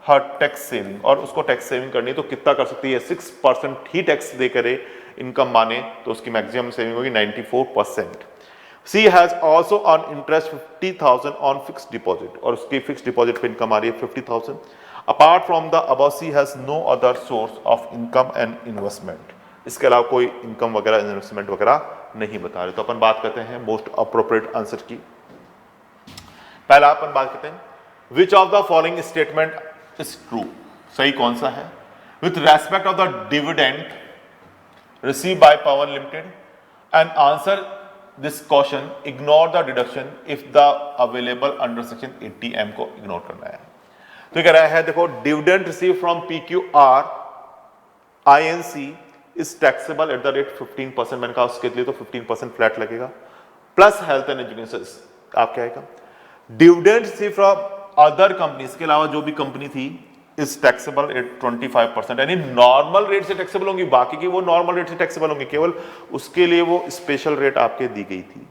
her tax saving, और उसको टैक्स सेविंग करनी है तो कितना कर सकती है? 6% ही टैक्स दे करे इनकम माने तो उसकी मैक्सिमम सेविंग होगी 94%। She has also on interest 50,000 on fix deposit, और उसकी फिक्स डिपॉजिट पे इनकम आ रही है 50,000। Apart from the above she has no other source of income and investment, इसके अलावा कोई इनकम वगैरह इन्वेस्टमेंट वगैरह नहीं बता रहे। तो अपन बात करते हैं मोस्ट अप्रोप्रिएट आंसर की। पहला अपन बात करते हैं विच of the following statement is true, सही कौन सा है? With respect of the dividend receive by power limited and answer this question, ignore the deduction if the available under section 80M को इग्नोर करना है। तो ये कह रहा है देखो dividend receive from PQR INC is taxable at the rate 15%, मैंने कहा उसके लिए तो 15% फ्लैट लगेगा, प्लस हेल्थ एंड एजुकेशन आप क्या आएगा? Dividend receive from other companies के अलावा जो भी कंपनी थी इज टैक्सेबल एट 25%, यानी नॉर्मल रेट से टैक्सेबल होंगी, बाकी की वो नॉर्मल रेट से टैक्सेबल होंगी, केवल उसके लिए वो स्पेशल रेट आपके दी गई थी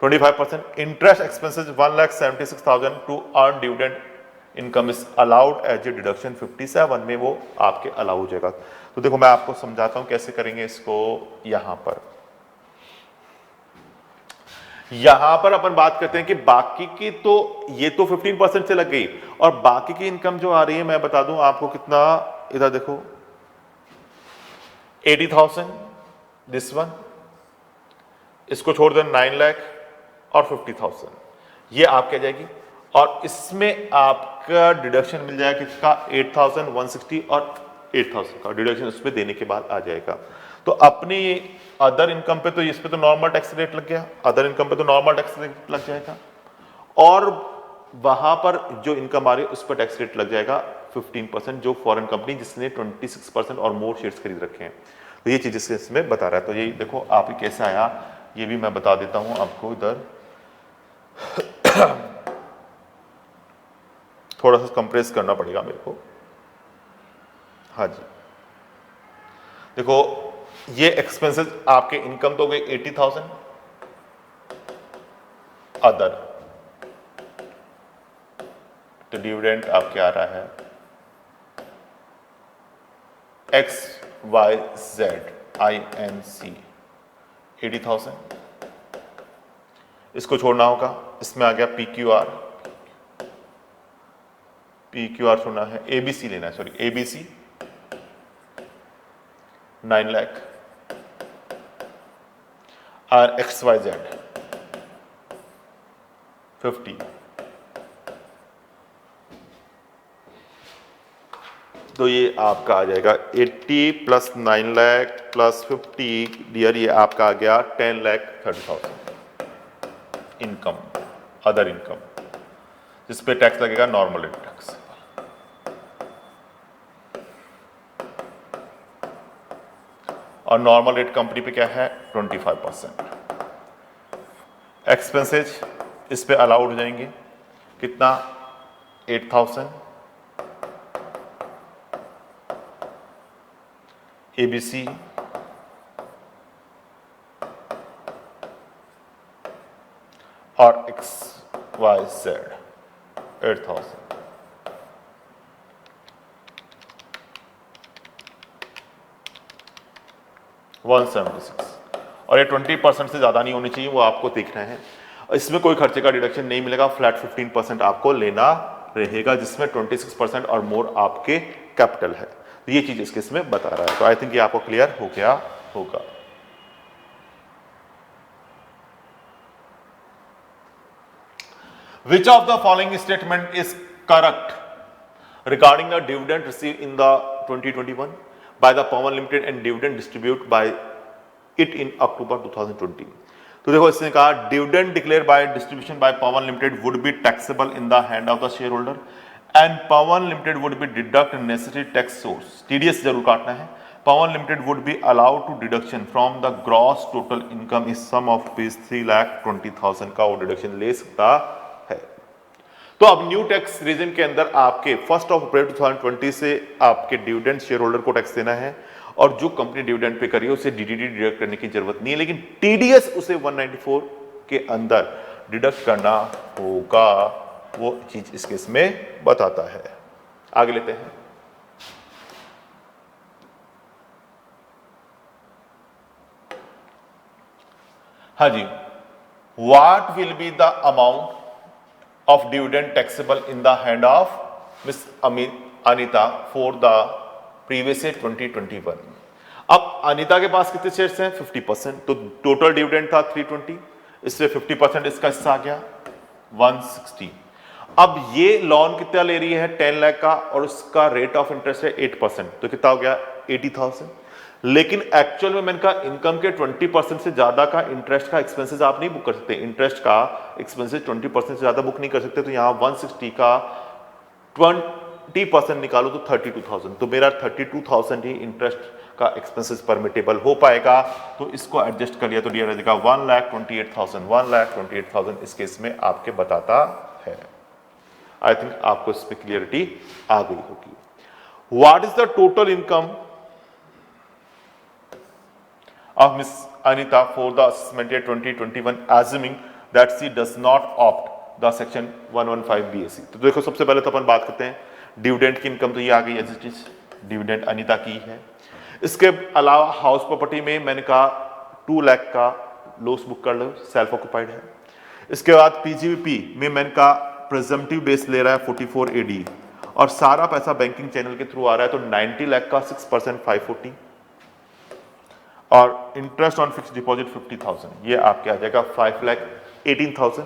25%। Interest expenses 1,76,000 to earn dividend income is allowed as a deduction 57 में वो आपके अलाउ हो जाएगा। तो देखो मैं आपको समझाता हूं कैसे करेंगे इसको। यहां पर अपन बात करते हैं कि बाकी की तो ये तो 15% से लग गई, और बाकी की इनकम जो आ रही है मैं बता दूं आपको कितना, इधर देखो 80,000 दिस वन, इसको छोड़ दें 9 लाख और 50,000 ये आपके आ जाएगी, और इसमें आपका डिडक्शन मिल जाएगा किसका? 8,160 और 8,000 का डिडक्शन उसमें देने के बाद आ जाएगा। तो अपनी अदर इनकम पे तो इस पे तो नॉर्मल टैक्स रेट लग गया, अदर इनकम पे तो नॉर्मल टैक्स रेट लग जाएगा, और वहां पर जो इनकम आ रही है उस पर टैक्स रेट लग जाएगा 15%, जो फॉरेन कंपनी जिसने 26% और मोर शेयर्स खरीद रखे हैं। तो ये चीज इसमें बता रहा है। तो ये देखो आप ही कैसे आया ये भी मैं बता देता हूं आपको। इधर थोड़ा सा कंप्रेस करना पड़ेगा मेरे को। हाँ जी देखो ये एक्सपेंसेस आपके इनकम तो हो गई 80,000, अदर तो डिविडेंड आपके आ रहा है XYZ INC 80,000, इसको छोड़ना होगा, इसमें आ गया PQR छोड़ना है, ABC लेना है, सॉरी ABC 9 लाख और XYZ 50, तो ये आपका आ जाएगा 80 प्लस 9 लाख प्लस 50 डियर, ये आपका आ गया 10,30,000 इनकम, अदर इनकम, जिस पे टैक्स लगेगा नॉर्मल रेट टैक्स। और नॉर्मल रेट कंपनी पे क्या है 25%। एक्सपेंसेज इस पे अलाउड हो जाएंगे कितना 8,000, एबीसी और एक्स वाई जेड 8,000। और ये 20% से ज़्यादा नहीं होनी चाहिए, वो आपको देखना है। इसमें कोई खर्चे का डिडक्शन नहीं मिलेगा, फ्लैट 15% आपको लेना रहेगा, जिसमें 26% और मोर आपके कैपिटल है। तो ये चीज़ इसके इसमें बता रहा है। तो आई थिंक ये आपको क्लियर हो गया होगा। Which of the following statement is correct regarding the dividend received in the 2021 by the Pawan Limited and dividend distributed by it in October 2020? तो देखो इसने कहा dividend declare by distribution by Pawan limited would be taxable in the hand of the share holder and Pawan limited would be deduct necessary tax source, TDS जरूर काटना है। Pawan limited would be allowed to deduction from the gross total income is sum of rupees 3,20,000 का वो deduction ले सकता है। तो अब न्यू टैक्स रीजन के अंदर आपके 1 अप्रैल 2020 से आपके डिविडेंड शेयर होल्डर को टैक्स देना है, और जो कंपनी डिविडेंड पे करी है उसे डीडीटी डिडक्ट करने की जरूरत नहीं है, लेकिन टीडीएस उसे 194 के अंदर डिडक्ट करना होगा। वो चीज इस केस में बताता है। आगे लेते हैं। हाँ जी, what will be the amount of dividend taxable in the hand of Miss Anita for the previous year 2021। अब अनीता के पास कितने शेयर्स हैं 50%, तो टोटल डिविडेंड था 320, इससे 50% इसका हिस्सा आ गया 160। अब ये लोन कितना ले रही है 10 लाख का, और उसका रेट ऑफ इंटरेस्ट है 8%, तो कितना हो गया 80,000। लेकिन एक्चुअल में मैंने कहा इनकम के 20% से ज्यादा का इंटरेस्ट का एक्सपेंसेस आप नहीं बुक कर सकते, इंटरेस्ट का एक्सपेंसेस 20% से ज्यादा बुक नहीं कर सकते। तो यहां 160 का 20% निकालो तो 32,000, तो मेरा 32,000 ही इंटरेस्ट का एक्सपेंसेस परमिटेबल हो पाएगा। तो इसको एडजस्ट कर लिया तो डियर रहेगा 1,28,000, 1,28,000 इस केस में आपके बताता है। आई थिंक आपको इसमें क्लियरिटी आ गई होगी। What is the total income of Miss Anita for the assessment year 2021 assuming that she does not opt the section 115 BAC। तो देखो सबसे पहले तो अपन बात करते हैं डिविडेंड की इनकम, तो ये आ गई as it is, dividend Anita की है। इसके अलावा हाउस प्रॉपर्टी में मैंने कहा 2 लाख का लॉस बुक कर लो, सेल्फ ऑक्यूपाइड है। इसके बाद पीजीवीपी में मैंने कहा प्रेजम्पटिव बेस ले रहा है 44 AD, और सारा पैसा बैंकिंग चैनल के थ्रू आ रहा है, तो 90 लाख का 6% 540, और इंटरेस्ट ऑन फिक्स डिपॉजिट 50,000, ये आपके आ जाएगा 5,18,000।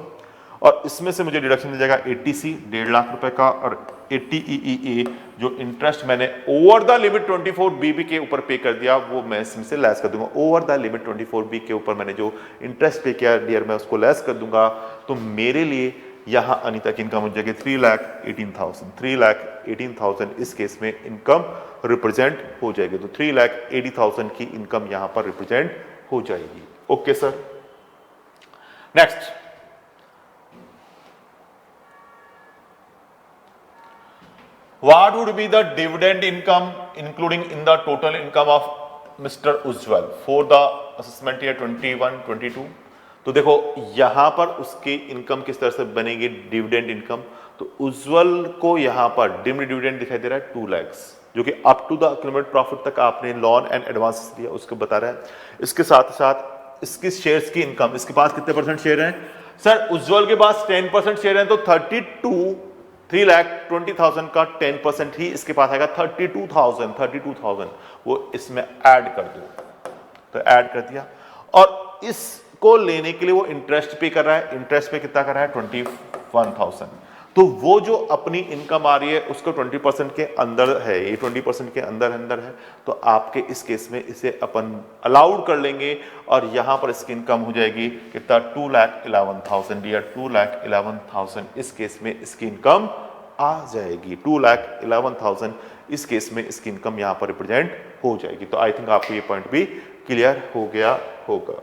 और इसमें से मुझे डिडक्शन मिल जाएगा 80C 1.5 लाख रुपए का, और 80 EEA जो इंटरेस्ट मैंने ओवर द लिमिट 24BB के ऊपर पे कर दिया वो मैं इसमें से लेस कर दूंगा। ओवर द लिमिट 24B के ऊपर मैंने जो इंटरेस्ट पे किया डियर मैं उसको लेस कर दूंगा। तो मेरे लिए यहाँ अनीता की इनकम हो जाएगी 3,18,000, 3,18,000 इस केस में इनकम रिप्रेजेंट हो जाएगी। तो 3,80,000 की इनकम यहां पर रिप्रेजेंट हो जाएगी। Okay sir, next what would be the dividend income including in the total income of mister Ujjwal for the assessment year 21-22। तो देखो यहां पर उसकी इनकम किस तरह से बनेगी डिविडेंड इनकम, तो उज्जवल को यहां पर डिम्ड डिविडेंड दिखाई दे रहा है 2 लाख, जो कि up to the accumulated profit तक आपने लोन एंड एडवांस दिया उसको बता रहा है। इसके साथ साथ इसकी शेयर्स की इनकम, इसके पास कितने परसेंट शेयर हैं सर, उज्जवल के पास 10% शेयर हैं, तो 3,20,000 का 10% ही इसके पास आएगा 32,000 वो इसमें ऐड कर दो, तो ऐड कर दिया। और इस इसको लेने के लिए वो इंटरेस्ट पे कर रहा है, इंटरेस्ट पे कितना कर रहा है 21,000। तो वो जो अपनी इनकम आ रही है उसको 20% के अंदर है, ये 20% के अंदर है, तो आपके इस केस में इसे अपन अलाउड कर लेंगे और यहां पर इसकी इनकम हो जाएगी कितना 2,11,000 या 2,11,000 इस केस में इसकी इनकम आ जाएगी। 2,11,000 इस केस में इसकी इनकम यहां पर रिप्रेजेंट हो जाएगी। तो आई थिंक आपको ये पॉइंट भी क्लियर हो गया होगा।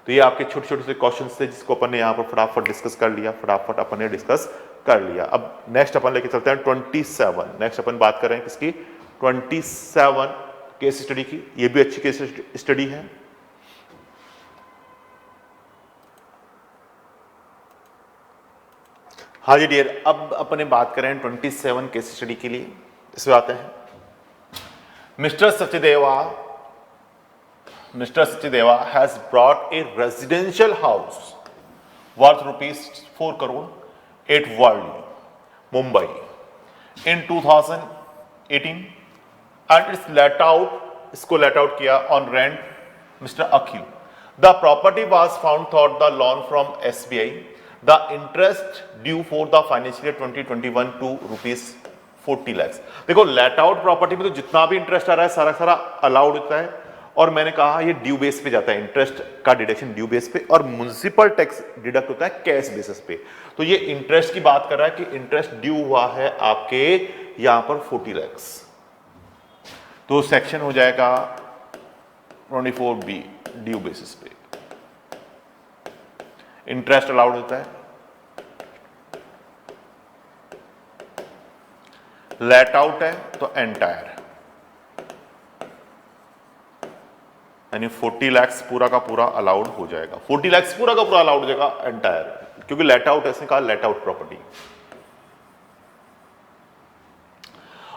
तो ये आपके छोटे छोटे से क्वेश्चंस थे जिसको अपन ने यहाँ पर फटाफट डिस्कस कर लिया, फटाफट अपन ने डिस्कस कर लिया। अब नेक्स्ट अपन लेके चलते हैं 27। नेक्स्ट अपन बात कर रहे हैं किसकी 27 केस स्टडी की। ये भी अच्छी केस स्टडी है। हाँ जी डियर, अब अपने बात करें 27 केस स्टडी के लिए। इसमें आते हैं mister Sachdeva has brought a residential house worth rupees 4 crore at Worli, Mumbai in 2018 and it's इसको let out किया on rent Mr. Akhil. The property was found through the loan from SBI. The interest due for the financial year 2021 to rupees 40 lakhs. देखो let out property में तो जितना भी interest आ रहा है सारा सारा अलाउड होता है, और मैंने कहा ये ड्यू बेस पे जाता है, इंटरेस्ट का डिडक्शन ड्यू बेस पे, और म्युनिसिपल टैक्स डिडक्ट होता है कैश बेसिस पे। तो ये इंटरेस्ट की बात कर रहा है कि इंटरेस्ट ड्यू हुआ है आपके यहां पर 40 लैक्स, तो सेक्शन हो जाएगा 24B ड्यू बेसिस पे। इंटरेस्ट अलाउड होता है, लेट आउट है तो एंटायर, यानी 40 लैक्स पूरा का पूरा अलाउड हो जाएगा। 40 लैक्स पूरा का पूरा अलाउड हो जाएगा एंटायर, क्योंकि लेट आउट ऐसे कहा let out property.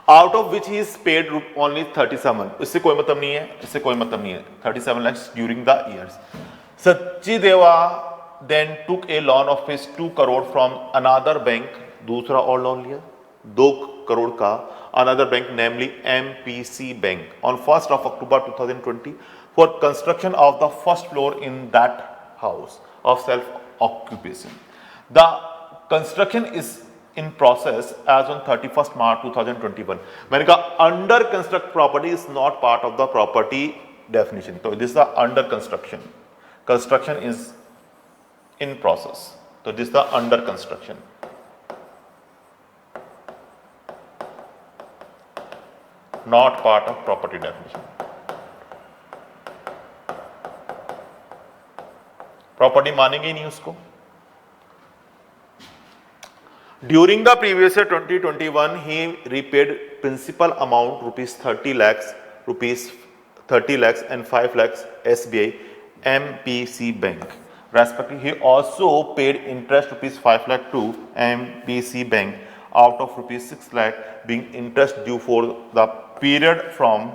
Out of which he is paid only 37, इससे कोई मतलब नहीं है, इससे कोई मतलब नहीं है। 37 lakhs during the years. Sachdeva then took a loan of his 2 crore from another bank, दूसरा और लोन लिया 2 करोड़ का another bank namely MPC bank on 1st of October 2020 for construction of the first floor in that house of self occupation. The construction is in process as on 31st March 2021. मैंने कहा under construct property is not part of the property definition. तो this is the under construction. Construction is in process. तो this is the under construction. Not part of property definition. Property मानेंगे ही नहीं उसको। During the previous year 2021 ही repaid principal amount rupees 30 lakhs and 5 lakhs SBI MPC bank respectively. He also paid interest rupees 5 lakh to MPC bank out of rupees 6 lakh being interest due for the period from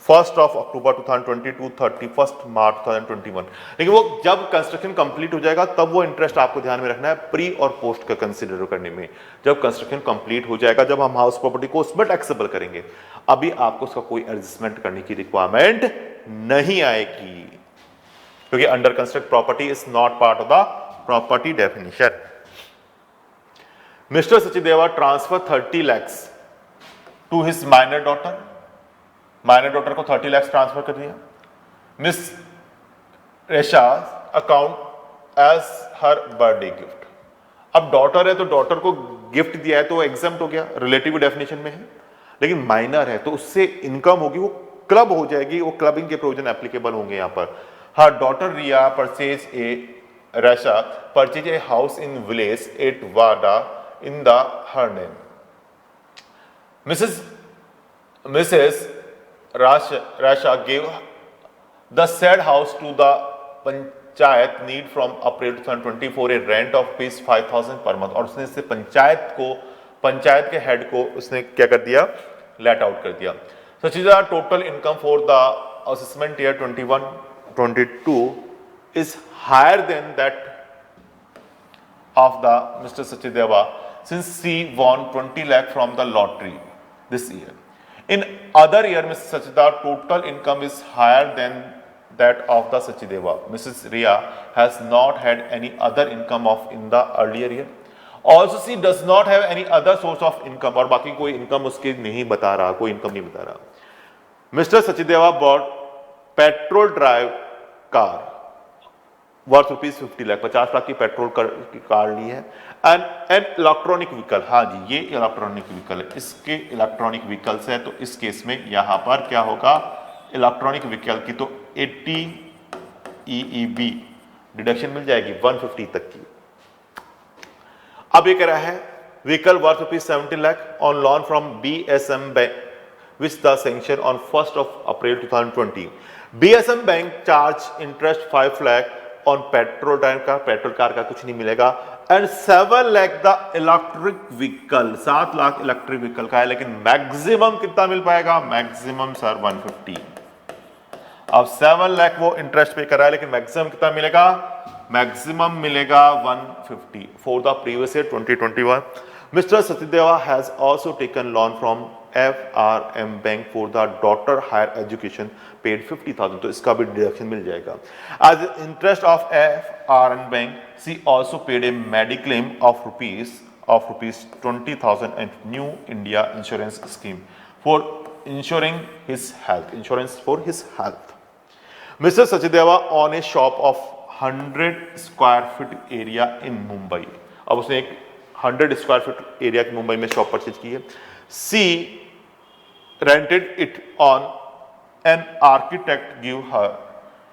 1st of October 2020 to 31st March 2021। लेकिन वो जब construction complete हो जाएगा तब वो interest आपको ध्यान में रखना है प्री और पोस्ट का कंसीडर करने में। जब कंस्ट्रक्शन कंप्लीट हो जाएगा, जब हम हाउस प्रॉपर्टी को उसमें टैक्सेबल करेंगे, अभी आपको उसका कोई एडजस्टमेंट करने की रिक्वायरमेंट नहीं आएगी, क्योंकि under construct property is not part of the property definition. Mister Sachdeva transfer 30 lakhs to his minor daughter, minor daughter को 30 लाख ट्रांसफर कर दिया। Miss Rasha account as her birthday gift. अब डॉटर है तो डॉटर को गिफ्ट दिया है तो एग्जम्प्ट हो गया, रिलेटिव डेफिनेशन में है। लेकिन माइनर है तो उससे इनकम होगी, वो क्लब हो जाएगी, वो क्लबिंग के प्रोविजन एप्लीकेबल होंगे यहां पर। Her daughter Riya purchase a house in village at Wada in the her name. Mrs. Rasha gave the said house to the panchayat need from April 2024 a rent of rupees 5,000 per month। और उसने इससे पंचायत के head को उसने क्या कर दिया, लेट आउट कर दिया। Sachida total income for the assessment year 21-22 is higher than that of the Mr. Sachideva since she won 20 lakh from the lottery this year. In other year, Mr. Sachida total income is higher than that of the Sachideva. Mrs. Ria has not had any other income of in the earlier year. Also she does not have any other source of income, और बाकी कोई income उसकी नहीं बता रहा, कोई income नहीं बता रहा. Mr. Sachideva bought petrol drive car worth rupees 50 lakh, 50 lakh की पेट्रोल की कार ली है. एंड एन इलेक्ट्रॉनिक व्हीकल, हाँ जी ये इलेक्ट्रॉनिक व्हीकल है, इसके इलेक्ट्रॉनिक व्हीकल्स है, तो इस केस में यहां पर क्या होगा, इलेक्ट्रॉनिक व्हीकल की तो 80 EEB डिडक्शन मिल जाएगी 150 तक की. अब ये कह रहा है vehicle worth rupees 70 lakh on loan from BSM bank which the sanction on 1st of April 2020. BSM bank charge interest 5 lakh on petrol time का, पेट्रोल कार का कुछ नहीं मिलेगा. And 7 lakh the electric vehicle, 7 lakh electric vehicle का है, लेकिन मैक्सिमम कितना मिल पाएगा, मैक्सिमम सर 150. अब 7 लाख वो इंटरेस्ट पे कर रहा है, लेकिन मैक्सिमम कितना मिलेगा, मैक्सिमम मिलेगा 150 for the previous year 2021. Mister Sachdeva has also taken loan from FRM bank for the daughter higher education paid 50,000, तो इसका भी डिडक्शन मिल जाएगा. As interest of FRM bank she also paid a mediclaim of rupees 20,000 and New India insurance scheme for insuring his health, insurance for his health. Mister Sachdeva on a shop of 100 square feet area in Mumbai. अब उसने एक 100 square feet area की मुंबई में shop purchase की है. सी rented it on an architect give her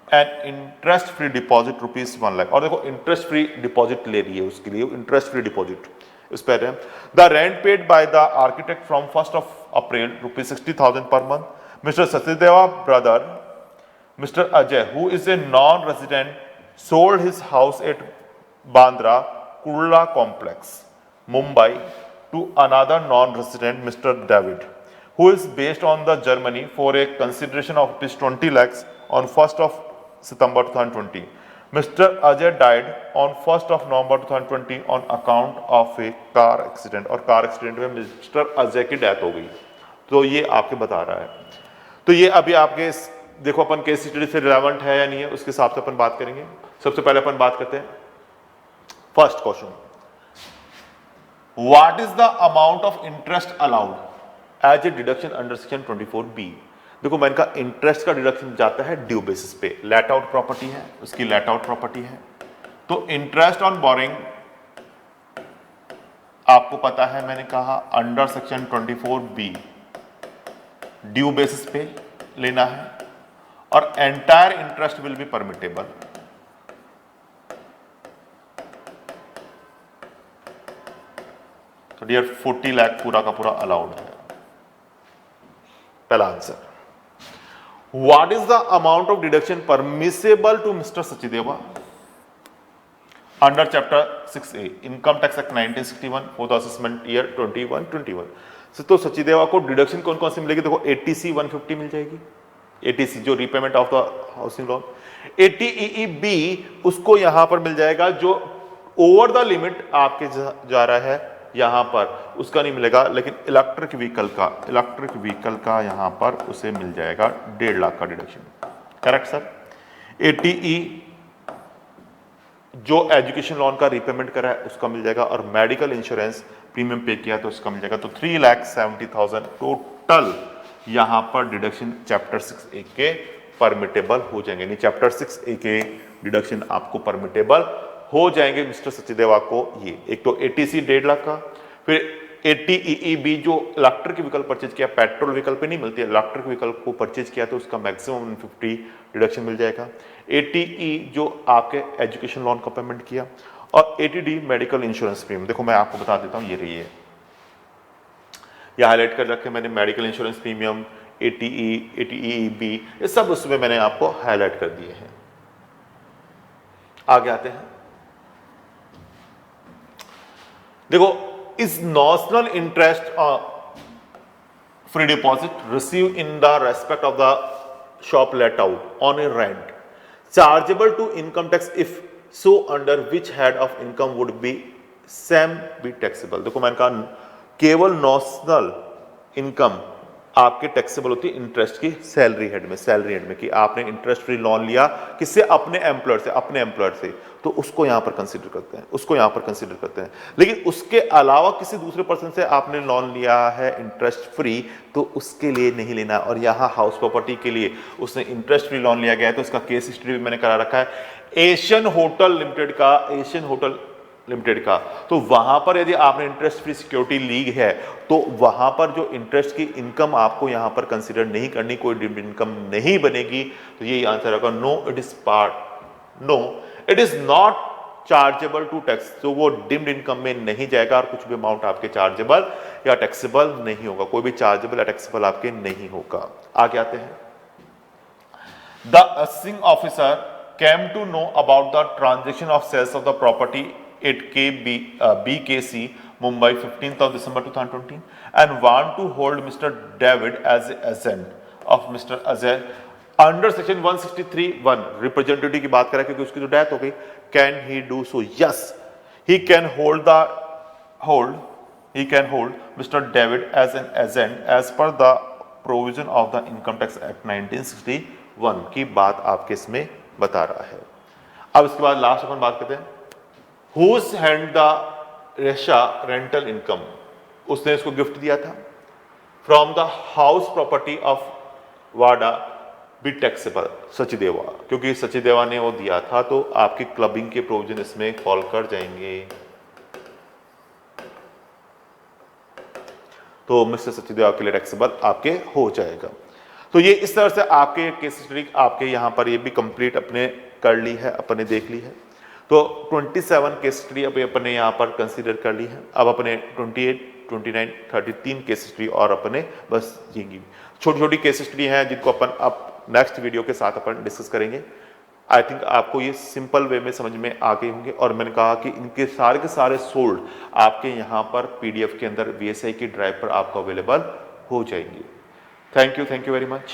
an interest free deposit rupees 1 lakh. और देखो interest free deposit ले रही है, उसके लिए इंटरेस्ट फ्री डिपॉजिट उस पर है. The rent paid by the architect from 1st of April rupees 60,000 per month. Mister Sachdeva brother Mister Ajay who is a non resident sold his house at Bandra Kurla complex Mumbai to another non-resident Mr. David who is based on the Germany for a consideration of 20 lakhs on 1st of September 2020. Mr. Ajay died on 1st of November 2020 on account of a car accident, और car accident में mister Ajay की death हो गई. तो ये आपके बता रहा है. तो ये अभी आपके देखो अपन केस स्टडी से रिलेवेंट है या नहीं है, उसके हिसाब से अपन बात करेंगे. सबसे पहले अपन बात करते हैं first question, What is the amount of interest allowed as a deduction under section 24B? देखो मैंने कहा इंटरेस्ट का डिडक्शन जाता है ड्यू बेसिस पे. लेट आउट प्रॉपर्टी है, उसकी लेट आउट प्रॉपर्टी है, तो इंटरेस्ट ऑन बोरिंग आपको पता है, मैंने कहा under section 24B due basis पे लेना है, और entire interest will be permittable. तो डियर 40 लाख पूरा का पूरा अलाउड है. पहला answer. What is the amount of deduction permissible to mister Sachdeva under chapter 6A income tax act 1961 for the assessment year 21-21. तो सचदेवा को डिडक्शन कौन कौन सी मिलेगी, देखो ATC 150 मिल जाएगी, ATC जो repayment of the housing loan. ATEEB उसको यहां पर मिल जाएगा, जो ओवर द लिमिट आपके जा रहा है यहां पर, उसका नहीं मिलेगा. लेकिन इलेक्ट्रिक व्हीकल का यहां पर उसे मिल जाएगा 1.5 लाख का डिडक्शन. Correct sir. ATE जो एजुकेशन लोन का रीपेमेंट करा है उसका मिल जाएगा, और मेडिकल इंश्योरेंस प्रीमियम पे किया तो उसका मिल जाएगा. तो 3,70,000 टोटल यहां पर डिडक्शन चैप्टर 6A के परमिटेबल हो जाएंगे. नहीं, चैप्टर 6A के डिडक्शन आपको परमिटेबल हो जाएंगे मिस्टर सचदेवा को. ये एक तो ATC 1.5 लाख का, फिर ATEEB जो इलेक्ट्रिक व्हीकल परचेज किया, पेट्रोल व्हीकल पे नहीं मिलती है, इलेक्ट्रिक व्हीकल को परचेज किया तो उसका मैक्सिमम 150 डिडक्शन मिल जाएगा. ATE जो आपके एजुकेशन लोन का पेमेंट किया, और ATD मेडिकल इंश्योरेंस प्रीमियम. देखो मैं आपको बता देता हूं, ये रही है, यह हाईलाइट कर रखे मैंने, medical insurance premium, ATE, ATEEB, ये सब उसमें मैंने आपको हाईलाइट कर दिए हैं. आगे आते हैं. देखो, is notional interest free deposit receive in the respect of the shop let out on a rent chargeable to income tax if so under which head of income would be same be taxable. देखो मैंने कहा केवल notional income आपके taxable होती है interest की salary head में कि आपने इंटरेस्ट फ्री लोन लिया किससे, अपने एम्प्लॉयर से, तो उसको यहां पर कंसीडर करते हैं, लेकिन उसके अलावा किसी दूसरे पर्सन से आपने लोन लिया है इंटरेस्ट फ्री, तो उसके लिए नहीं लेना। और यहां हाउस प्रॉपर्टी के लिए उसने इंटरेस्ट फ्री लोन लिया गया है, तो इसका केस हिस्ट्री भी मैंने करा रखा है एशियन होटल लिमिटेड का। तो वहां पर यदि आपने इंटरेस्ट फ्री सिक्योरिटी ली है, तो वहां पर जो इंटरेस्ट की इनकम आपको यहां पर कंसीडर नहीं करनी, कोई डिविडेंड इनकम नहीं बनेगी। तो यही आंसर होगा no it is not chargeable to tax. तो वो डिम्ड इनकम में नहीं जाएगा और कुछ भी अमाउंट आपके चार्जेबल या टैक्सेबल नहीं होगा, कोई भी चार्जेबल या टैक्सेबल आपके नहीं होगा। आगे आते हैं। The assessing officer came to know about the transaction of sales of the property at BKC Mumbai 15th of December 2020 and want to hold Mr. David as agent of Mr. Ajay under section 163(1). Representative की बात करें क्योंकि उसकी जो death हो गई। Can he do so? Yes, he can hold mister David as an agent as per the provision of the income tax act 1961 की बात आपके इसमें बता रहा है। अब इसके बाद लास्ट अपन बात करते हैं हुज हैंड द रेशा रेंटल इनकम। उसने इसको गिफ्ट दिया था from the house property of Wada be taxable Sachdeva, क्योंकि सचदेवा ने वो दिया था, तो आपकी क्लबिंग के प्रोविजन इसमें फॉल कर जाएंगे। तो मिस्टर सचदेवा के लिए टैक्सेबल आपके हो जाएगा। तो ये इस तरह से आपके केस स्टडी आपके यहाँ पर ये भी कंप्लीट अपने कर ली है, अपने देख ली है। तो 27 केस स्टडी अभी अपने यहाँ पर कंसीडर कर ली है। अब अपने 28, 29, 33 केस स्टडी और अपने बस यही छोटी छोटी केस स्टडी हैं जिनको अपन अब नेक्स्ट वीडियो के साथ अपन डिस्कस करेंगे। आई थिंक आपको ये सिंपल वे में समझ में आ गए होंगे। और मैंने कहा कि इनके सारे के सारे सोल्ड आपके यहाँ पर PDF के अंदर VSI की ड्राइव पर आपको अवेलेबल हो जाएंगे। Thank you very much.